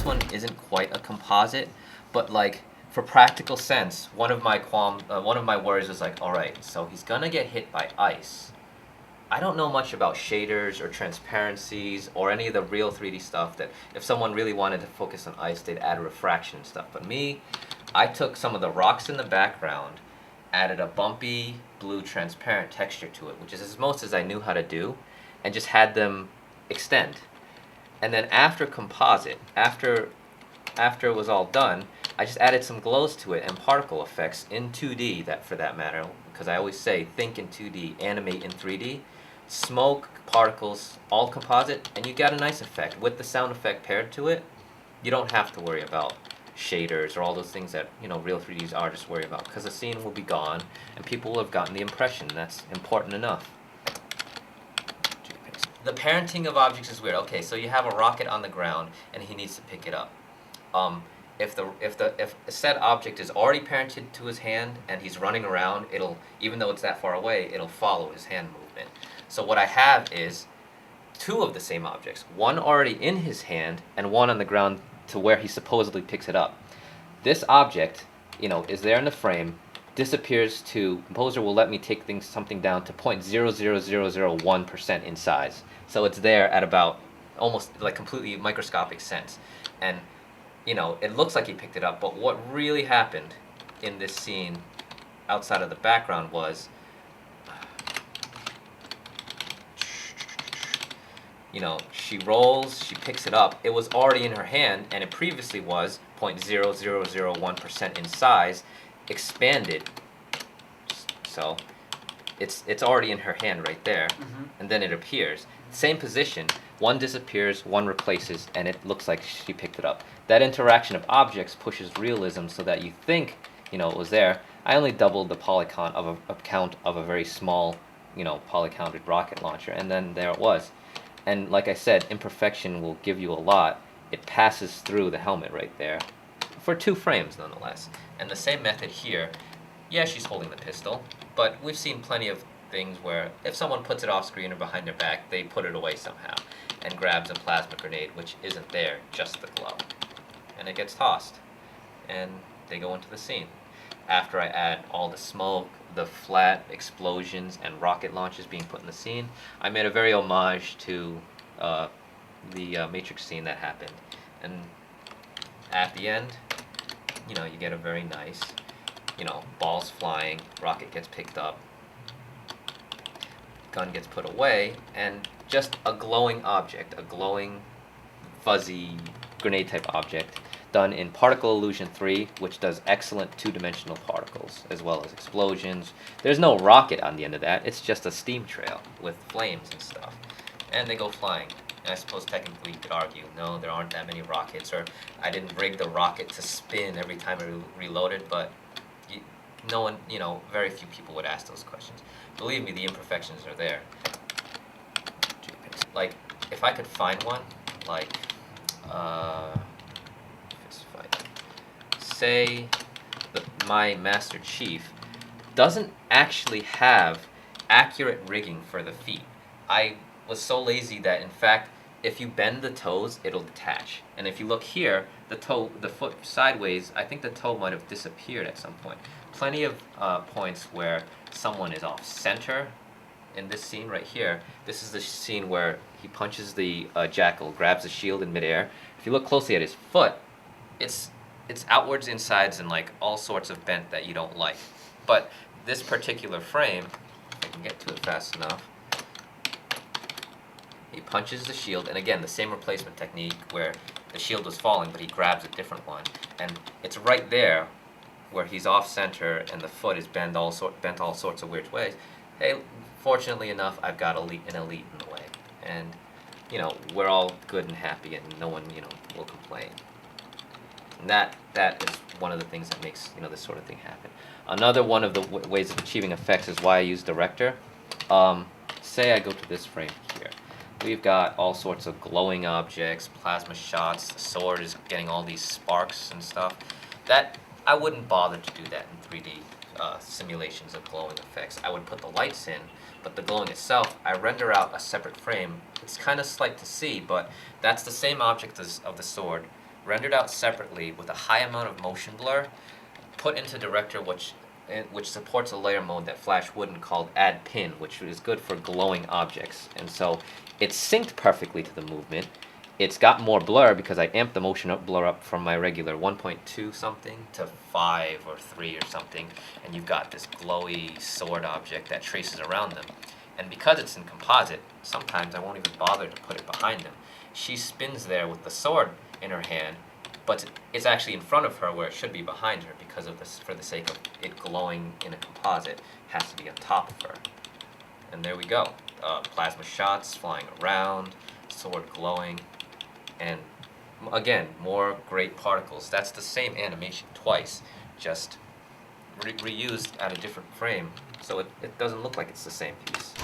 one isn't quite a composite, but like for practical sense, one of my worries was like, all right, so he's gonna get hit by ice. I don't know much about shaders or transparencies or any of the real 3D stuff that if someone really wanted to focus on ice, they'd add refraction and stuff. But me, I took some of the rocks in the background, added a bumpy blue transparent texture to it, which is as most as I knew how to do, and just had them extend. And then after composite, after it was all done, I just added some glows to it and particle effects in 2D, that for that matter, because I always say think in 2D, animate in 3D. Smoke, particles, all composite, and you got a nice effect. With the sound effect paired to it, you don't have to worry about shaders or all those things that real 3Ds artists worry about, because the scene will be gone and people will have gotten the impression. That's important enough. The parenting of objects is weird. Okay, so you have a rocket on the ground and he needs to pick it up. If said object is already parented to his hand and he's running around, even though it's that far away, it'll follow his hand movement. So what I have is two of the same objects, one already in his hand and one on the ground to where he supposedly picks it up. This object, is there in the frame, disappears to, composer will let me take something down to 0.00001% in size. So it's there at about almost like completely microscopic sense. And it looks like he picked it up, but what really happened in this scene outside of the background was, she rolls, she picks it up. It was already in her hand, and it previously was 0.0001% in size, expanded. So it's already in her hand right there, and then it appears. Same position, one disappears, one replaces, and it looks like she picked it up. That interaction of objects pushes realism so that you think, it was there. I only doubled the polycount of a very small, polycounted rocket launcher, and then there it was. And like I said, imperfection will give you a lot. It passes through the helmet right there, for 2 frames nonetheless. And the same method here, yeah, she's holding the pistol, but we've seen plenty of things where if someone puts it off screen or behind their back, they put it away somehow and grabs a plasma grenade, which isn't there, just the glow. And it gets tossed, and they go into the scene. After I add all the smoke, the flat explosions, and rocket launches being put in the scene, I made a very homage to the Matrix scene that happened. And at the end, you get a very nice, balls flying, rocket gets picked up, gun gets put away, and just a glowing object, a glowing, fuzzy, grenade-type object, done in Particle Illusion 3, which does excellent 2-dimensional particles, as well as explosions. There's no rocket on the end of that, it's just a steam trail with flames and stuff. And they go flying. And I suppose technically you could argue, no, there aren't that many rockets, or I didn't rig the rocket to spin every time I reloaded, but no one, very few people would ask those questions. Believe me, the imperfections are there. Like, if I could find one, like, say my Master Chief doesn't actually have accurate rigging for the feet. I was so lazy that, in fact, if you bend the toes, it'll detach. And if you look here, the foot sideways, I think the toe might have disappeared at some point. Plenty of points where someone is off center. In this scene right here, this is the scene where he punches the jackal, grabs the shield in midair. If you look closely at his foot, it's outwards, insides, and like all sorts of bent that you don't like. But this particular frame, if I can get to it fast enough, he punches the shield, and again, the same replacement technique where the shield was falling, but he grabs a different one. And it's right there where he's off center and the foot is bent all sorts of weird ways. Hey, fortunately enough, I've got an elite in the way. And, we're all good and happy, and no one, will complain. And that is one of the things that makes, this sort of thing happen. Another one of the ways of achieving effects is why I use Director. Say I go to this frame here. We've got all sorts of glowing objects, plasma shots, the sword is getting all these sparks and stuff. That, I wouldn't bother to do that in 3D simulations of glowing effects. I would put the lights in, but the glowing itself, I render out a separate frame. It's kind of slight to see, but that's the same object of the sword rendered out separately with a high amount of motion blur, put into Director, which supports a layer mode that Flash wouldn't, called Add Pin, which is good for glowing objects. And so it's synced perfectly to the movement. It's got more blur because I amped the motion blur up from my regular 1.2 something to 5 or 3 or something, and you've got this glowy sword object that traces around them. And because it's in composite, sometimes I won't even bother to put it behind them. She spins there with the sword in her hand, but it's actually in front of her where it should be behind her because of this, for the sake of it glowing in a composite, it has to be on top of her. And there we go. Plasma shots flying around, sword glowing, and again, more great particles. That's the same animation twice, just reused at a different frame, so it doesn't look like it's the same piece.